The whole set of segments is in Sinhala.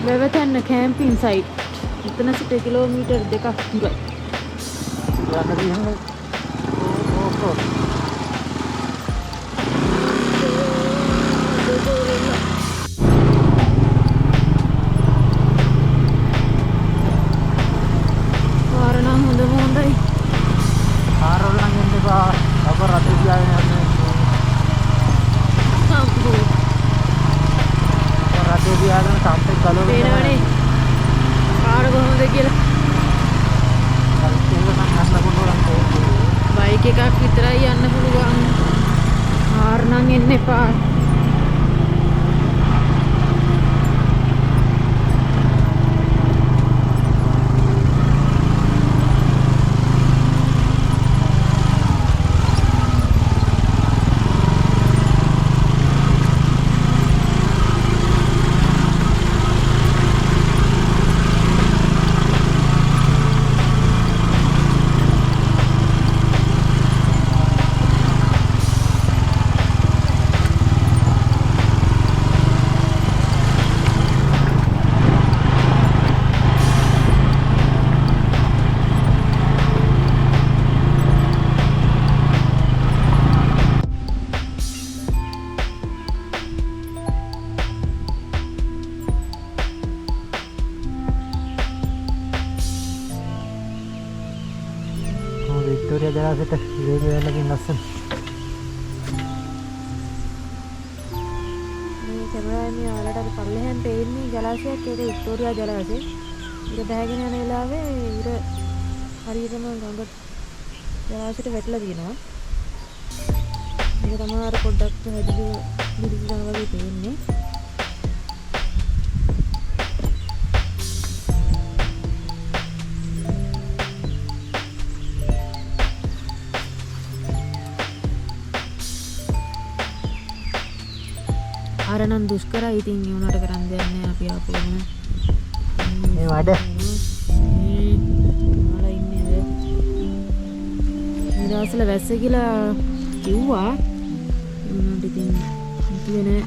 වැවතැන්න කැම්පින් සයිට්. එතන සිට කිලෝමීටර් 2ක් දුරයි. යන්න තියෙන්නේ ඕක. පාර නම් හොඳයි. කාර් වල නම් එන්න එපා. අප රටේ ගියාගෙන යන්නේ. සම්පූර්ණ. රටේ ගියාගෙන සම්පෙක් ගලවලා පේනවනේ. පාර කොහොමද කියලා. බයික් එකක් විතරයි යන්න පුළුවන්. කාර් නම් එන්න එපා. වික්ටෝරියා ජලාශයට ඉරේලි වෙන්නකින් ලස්සන. මේ කැමරාවේ ඔයාලට අර පල්ලෙහෙන් පේන්නේ ජලාශයක්. ඒක වික්ටෝරියා ජලාශය. ඉර බහගෙන යන වෙලාවේ ඉර හරියටම ගඟ ජලාශයට වැටලා තියෙනවා. ඒක තමයි අර පොඩ්ඩක් හැදිලි මිරිසන වගේ පේන්නේ. අරනම් දුෂ්කරයි. ඉතින් ඒ උනාට කරන් දෙයක් නෑ. අපි ආපුවම මේ වඩ මාලා ඉන්නේ. මේ දවස්වල වැස්ස කියලා කිව්වා. උනාට ඉතින් හිතුවේ නෑ.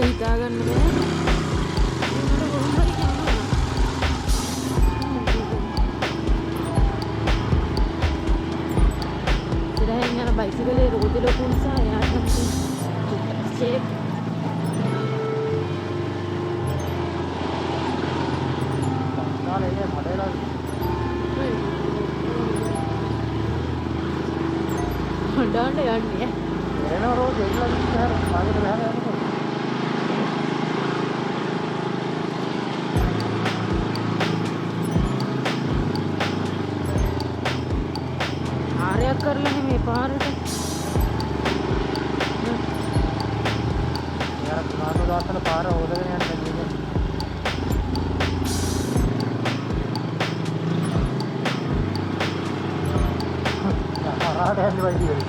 හිතාගන්න බෑ. ඒකට කොහොම හරි කරනවා. ඉතින් යන බයිසිකලේ රෝදේ ලොකු නිසා යාට ෂේප් කාලේ මඩේලා හොඬාන්න යන්නේ. එන රෝදේ ඉන්නලා ඉස්සර මාගේ බහලා යනවා. කරලා නෙමේ පාරට. යාර මානෝ දාතන පාර හොදගෙන යන්න බැහැ. ආරාට යන්න වයිදී.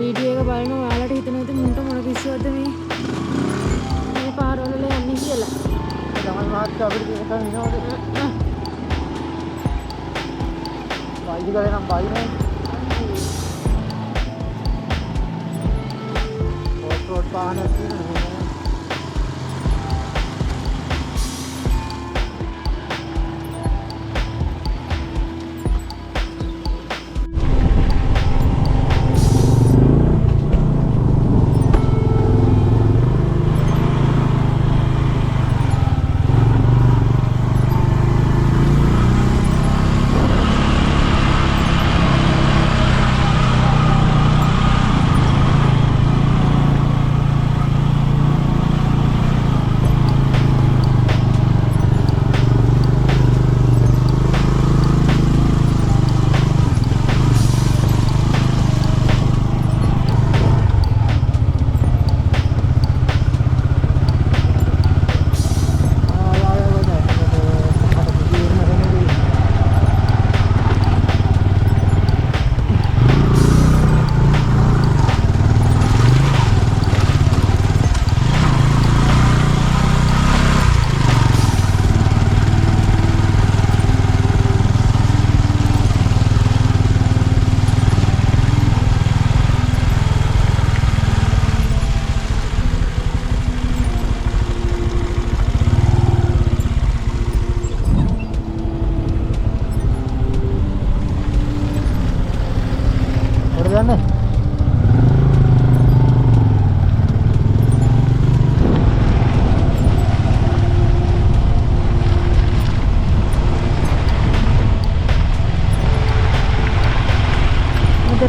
වීඩියෝ එක බලන ඔයාලට හිතෙනවද මුන්ට මොන පිස්සුවක්ද මේ පාරවල යන්නේ කියලා? තමයි මාත් අපිට දෙකම ඉනවද? ඉතිගලේ නම් බයිනේ. රෝඩ් පානක් තියෙනවා.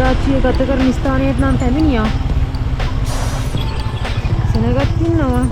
රාත්‍රිය ගත කරන ස්ථානයට නම් පැමිණියා. සෙනගත් ඉන්නවා.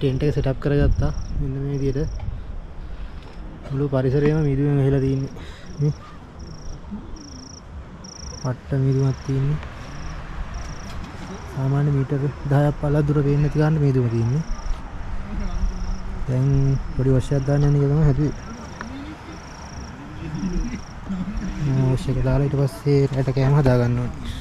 ටෙන්ට් එක සෙටප් කරගත්තා. මෙන්න මේ විදිහට මුළු පරිසරයම මීදුමෙන් වැහිලා තියෙන්නේ. මේ පට්ට මීදුමක් තියෙන්නේ. සාමාන්‍ය මීටර 10ක් 15ක් දුර පේන්නේ නැති ගන්න මීදුම තියෙන්නේ. දැන් පොඩි වශයක් දාන්න යන එක තමයි හැදුවේ. වශයක දාලා ඊට පස්සේ රැට කෑම හදා ගන්න ඕනේ.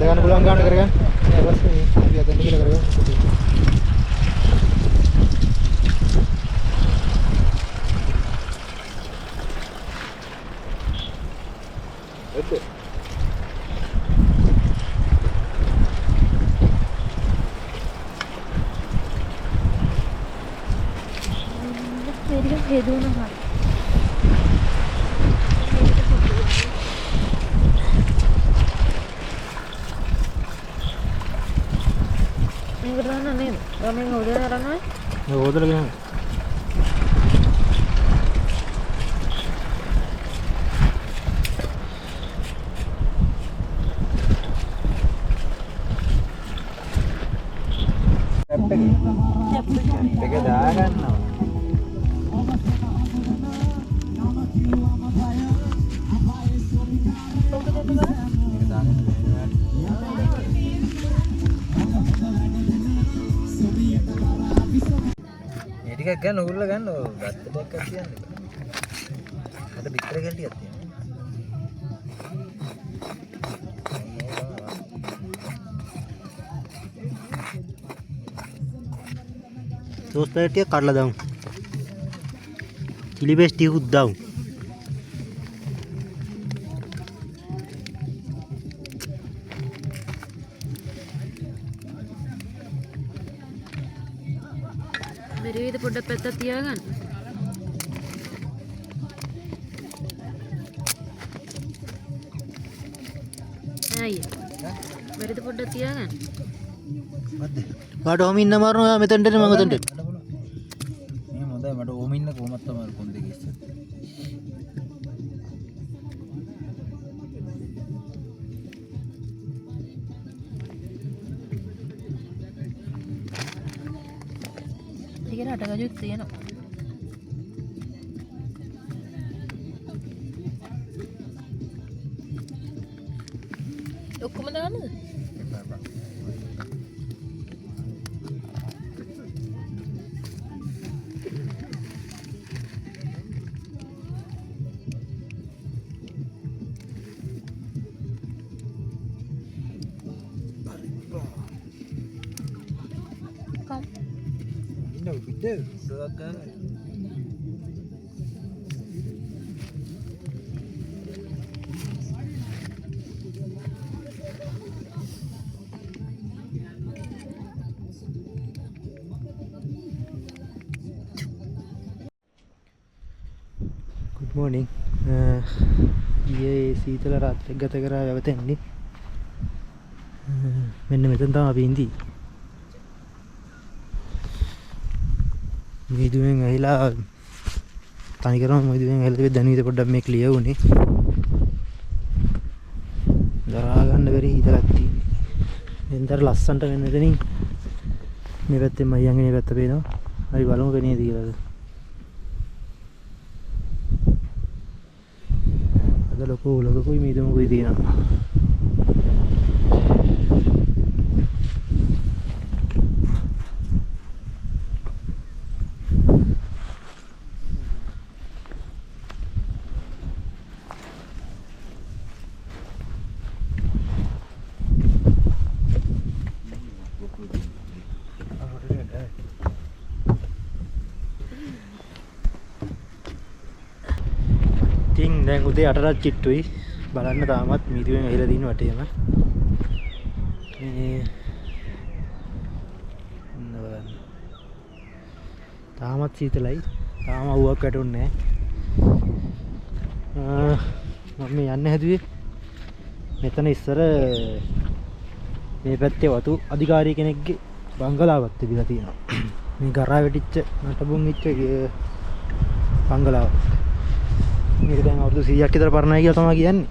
Dengan pulang kan kan terus ini lihat ini kita kan betul मेरी हेदू ना हाथ නේ ගමෙන් හොදලා යනවා ඒ හොදලා ගෙන දෙක නුගුල්ල ගන්න ගත්ත දෙකක් තියන්නේ. අද පිටර ගැටියක් තියෙනවා. टोस्ट पैकेट काटला दाऊं चिली पेस्ट टिकूत दाऊं मेरे भी तो पොඩ්ඩක් පැත්තක් තියාගන්න. අයියා. මෙරිද පොඩ්ඩක් තියාගන්න. වාට ඔහම ඉන්න මාරනවා ඔයා මෙතනට එන්න මම උතන්ට මේ හොඳයි මට ඕම ඉන්න කොහොමද තමයි කොන් දෙක ඉස්සර. ඒක රට ගජුත් තියෙනවා. ඔක්කොම දාන්නද? ඉන්න විදිහ සුවක් ගන්න. गुड मॉर्निंग ये සීතල රාත්‍රියක් ගත කරා වැවතෙන්නේ මෙන්න මෙතන තමයි අපි ඉඳී මීදුවෙන් ඇහිලා තනිකරම මීදුවෙන් ඇහිලා තිබෙද්දී දැනුවිත පොඩ්ඩක් මේ ක්ලියර් වුණේ දරා ගන්න බැරි හිතලක් තියෙන්නේ එන්තර ලස්සන්ට වෙන දෙනින් මේ පැත්තෙන් මයියන්ගේ මේ පැත්ත පේනවා අපි බලමු වෙන්නේ කියලාද අද ලොකු උලකකුයි මීදුමකුයි තියෙනවා දැන් උදේ 8ට චිට්ටුයි බලන්න තාමත් මීදුවෙන් ඇහිලා දින වටේම මේ බලන්න තාමත් සීතලයි තාම අවුවක් වැටුන්නේ නැහැ මම මේ යන්න හැදුවේ මෙතන ඉස්සර මේ පැත්තේ වතු අධිකාරී කෙනෙක්ගේ බංගලාවක් තිබිලා තියෙනවා මේ ගරා වැටිච්ච නටබුන් ඉච්ච බංගලාවක් මේක දැන් අවුරුදු 100ක් විතර පරණයි කියලා තමයි කියන්නේ.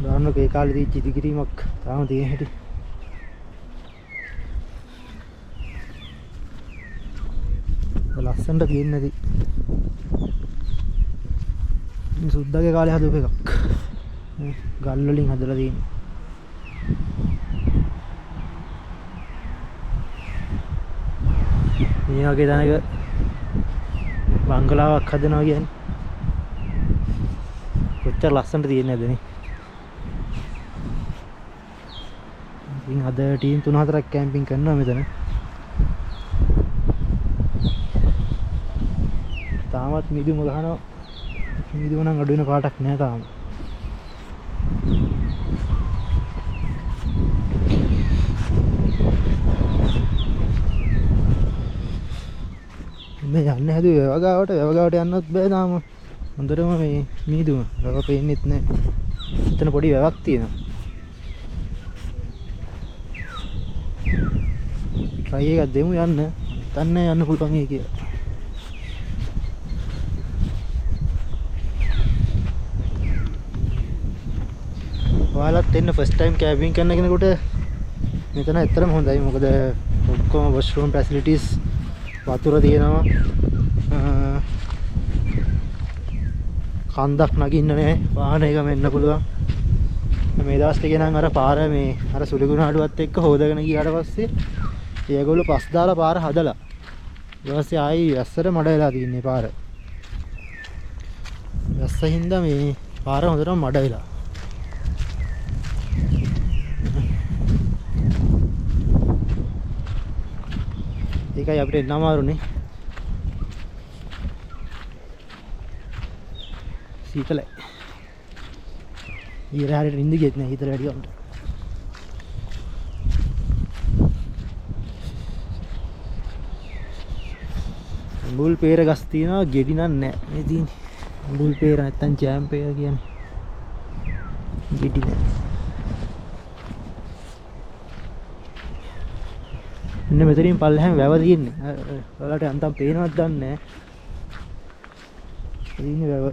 දාන්නක ඒ කාලේ දීච්ච ඉදිකිරීමක් තාම තියෙන හැටි. ලස්සනට තියෙන්නේ නැති. මේ සුද්දාගේ කාලේ හදපු එකක්. ගල් වලින් හදලා තියෙන්නේ. මේ වගේ තැනක බංගලාවක් හදනවා කියන්නේ කොච්චර ලස්සනට තියෙන්නේ නැද්ද නේ. ඉතින් අද ටීම් 3-4ක් කැම්පින් කරනවා මෙතන. තාමත් මිදුම ගහනවා. මිදුම නම් අඩු වෙන පාටක් නෑ තාම. මේ යන්න හැදුවේ වැවගාවට යන්නත් බෑ තාම. හොඳටම මේ මීදුම වැව පේන්නෙත් නෑ. එතන පොඩි වැවක් තියෙනවා. try එකක් දෙමු යන්න. තන්නේ යන්න පුළුවන් ඒ කියලා. ඔයාලත් එන්න ෆස්ට් ටයිම් කැම්පින් කරන කෙනෙකුට මෙතන ඇත්තටම හොඳයි. මොකද ඔක්කොම වොෂ්රූම් ෆැසිලිටිස් වතුර තියෙනවා කන්දක් නගින්න නෑ වාහනයකම එන්න පුළුවන් මේ දවස් ටිකේ නම් අර පාර මේ අර සුලිගුණාඩුවත් එක්ක හොදගෙන ගියාට පස්සේ ඒගොල්ලෝ පස් දාලා පාර හදලා ඊට පස්සේ ආයි වැස්සට මඩ වෙලා තින්නේ පාර. වැස්ස හින්දා මේ පාර හොඳටම මඩ වෙලා. ඒකයි අපිට එන්න අමාරුනේ. සීතලයි. ඊර හරියට නිින්ද ගියෙත් නෑ ඊතර වැඩි වුණා. මුල් peer ගස් තියනවා ගෙඩි නෑ මේ තියෙන්නේ. මුල් peer නැත්තම් ජෑම් peer කියන්නේ. ගෙඩි නෑ. මෙන්න මෙතනින් පල්ලෙහාම වැව තියෙන්නේ. ඔයාලට අන්තම් පේනවද දන්නේ නෑ. ඉන්නේ වැව.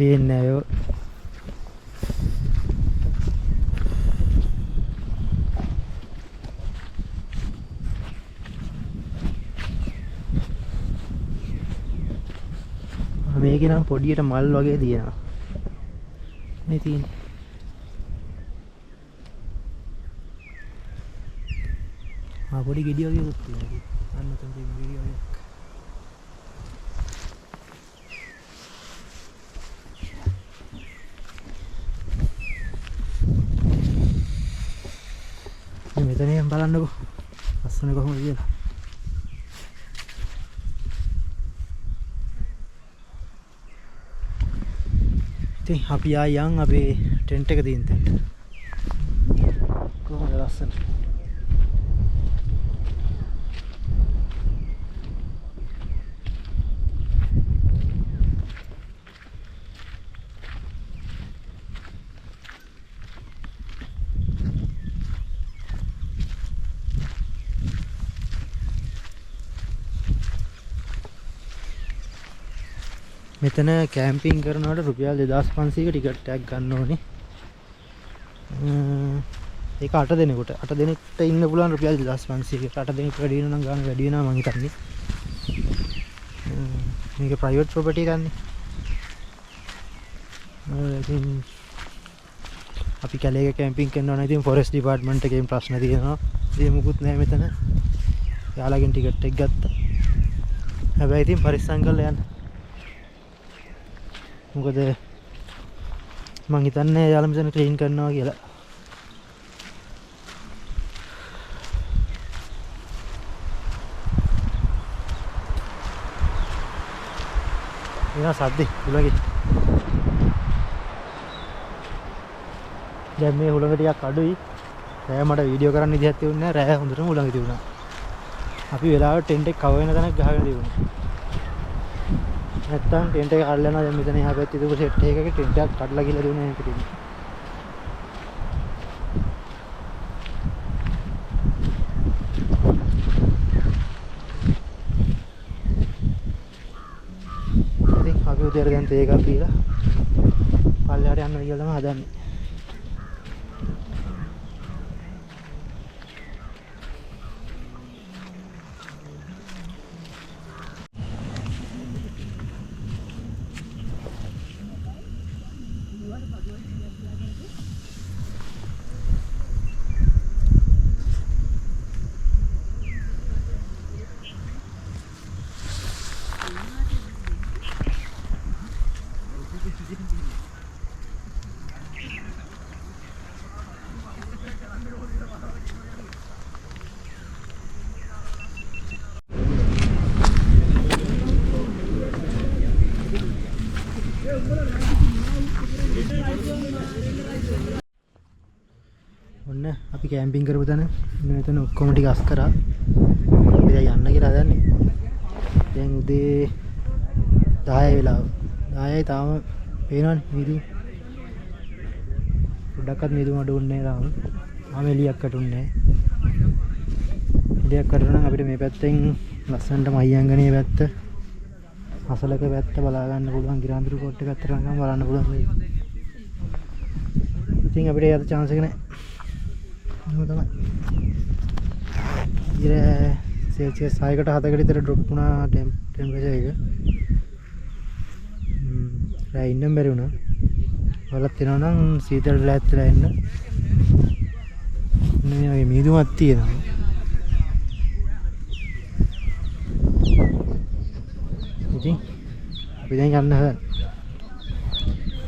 පේන්නේ නැහැ මේකේ නම් පොඩියට මල් වගේ තියෙනවා මේ තියෙන්නේ පොඩි ගෙඩි වගේ උත් තියෙනවා අන්න තම ගෙඩි වගේ මෙතනින් බලන්නකෝ ලස්සන කොහොමද කියලා ඉතින් අපි ආයන් අපේ ටෙන්ට් එක තියෙන තැනට කොහොමද ලස්සන මෙතන කැම්පින් කරනකොට රුපියල් 2500ක ටිකට් එකක් ගන්න ඕනේ. ඒක 8 දෙනෙකුට. 8 දෙනෙක්ට ඉන්න පුළුවන් රුපියල් 2500ක. 8 දෙනෙක් වැඩි වෙනවා නම් ගන්න වැඩි වෙනවා මං හිතන්නේ. මේක ප්‍රයිවට් ප්‍රොපර්ටි එකක්නේ. ඉතින් අපි කැලේක කැම්පින් කරනවා නම් ඉතින් ෆොරෙස්ට් ඩිපාර්ට්මන්ට් එකෙන් ප්‍රශ්න තියෙනවා. ඒ මුකුත් නැහැ මෙතන. යාළුවගෙන් ටිකට් එක ගත්තා. හැබැයි ඉතින් පරිස්සම් කරලා යන්න. මොකද මං හිතන්නේ යාළුවා මෙතන ක්ලීන් කරනවා කියලා. එනවා සද්දේ හුලඟේ. දැන් මේ හුලඟ ටිකක් අඩුයි. රෑ මට වීඩියෝ කරන්න විදිහක් තියුන්නේ නැහැ. රෑ හොඳටම හුලඟ තියුණා. අපි වෙලාවට ටෙන්ට් එක කව වෙන තැනක් ගහගෙන තියුණා. නැත්තම් ටෙන්ට් එක කඩලා යනවා දැන් මෙතන එහා පැත්තේ තිබු සෙට් එකක ටෙන්ට් එකක් කඩලා ගිහලා දුන්නේ නැහැ පිටින්. ඉතින් අපි උදේට දැන් තේ එකක් පීලා පල්ලෙහාට යන්න කියලා තමයි හදන්නේ. ඔන්න අපි කැම්පින් කරපු තැන මෙතන ඔක්කොම ටික අස් කරා. අපි දැන් යන්න කියලා හදන්නේ. දැන් උදේ 10 වෙලාව. 10යි තාම පේනවනේ මිදු. පොඩ්ඩක්වත් මිදු මඩ උන්නේ නැහැ තාම. ආම එළියක් කටුන්නේ නැහැ. දෙයක් කරලා නම් අපිට මේ පැත්තෙන් ලස්සනට මහියංගනේ පැත්ත අසලක පැත්ත බලා ගන්න පුළුවන් ගිරාඳුරු කොට්ටේ පැත්තට නම් බලන්න පුළුවන්. ඉතින් අපිට යන්න chance එක නැහැ. එහෙම තමයි. ඉර සෙල්සියස් 6කට 7කට විතර ඩ්‍රොප් වුණා ටෙම්පරේචර් එක. රෑ ඉන්නම් බැරි වුණා. වලත් වෙනවා නම් සීතල ලෑස්තිලා එන්න. මේ වගේ මීදුමක් තියෙනවා. ඉතින් අපි දැන් යන්න හදන.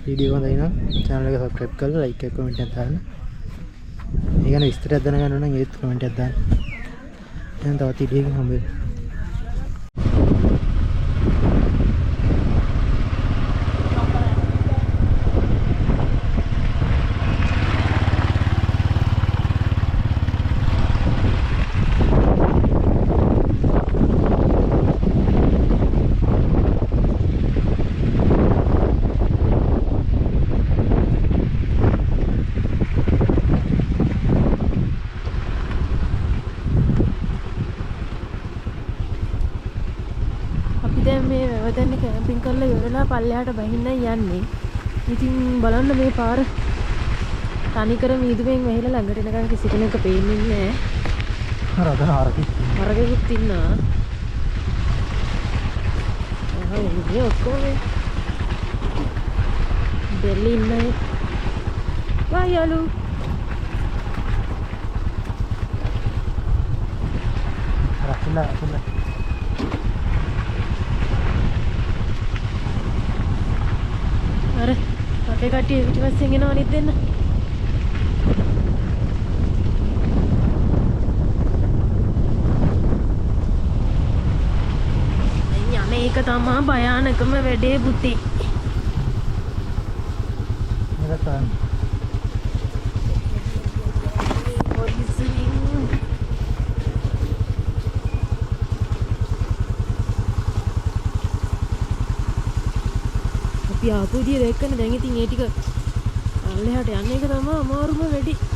වීඩියෝ එක හොඳයි නම් channel එක subscribe කරලා like එක comment එකක් දාන්න. මේ ගැන විස්තරයක් දැනගන්න ඕන නම් ඒත් comment එකක් දාන්න. දැන් තවත් වීඩියෝ එකකින් හම්බ වෙමු. දැන් මේ වැවතැන්න කැම්පින් කරලා ඉවරලා පල්ලෙහාට බහින්නයි යන්නේ. ඉතින් බලන්න මේ පාර තනිකර මීදුමෙන් වැහිලා ළඟට එනකන් කිසි කෙනෙක් පේන්නේ නැහැ. අර අද හරකෙකුත් ඉන්නවා. මේ ඔක්කොම දෙල්ලි ඉන්නේ. වායලු රක්ලා අර අපේ කට්ටිය පිටිපස්සෙන් එනවා අනිත් දෙන්න. මේක තමයි භයානකම වැඩේ පුතේ. මෙතන අපි ආපු විදිය දැක්කනේ. දැන් ඉතින් ඒ ටික පල්ලෙහාට යන්න එක තමයි අමාරුම වැඩේ.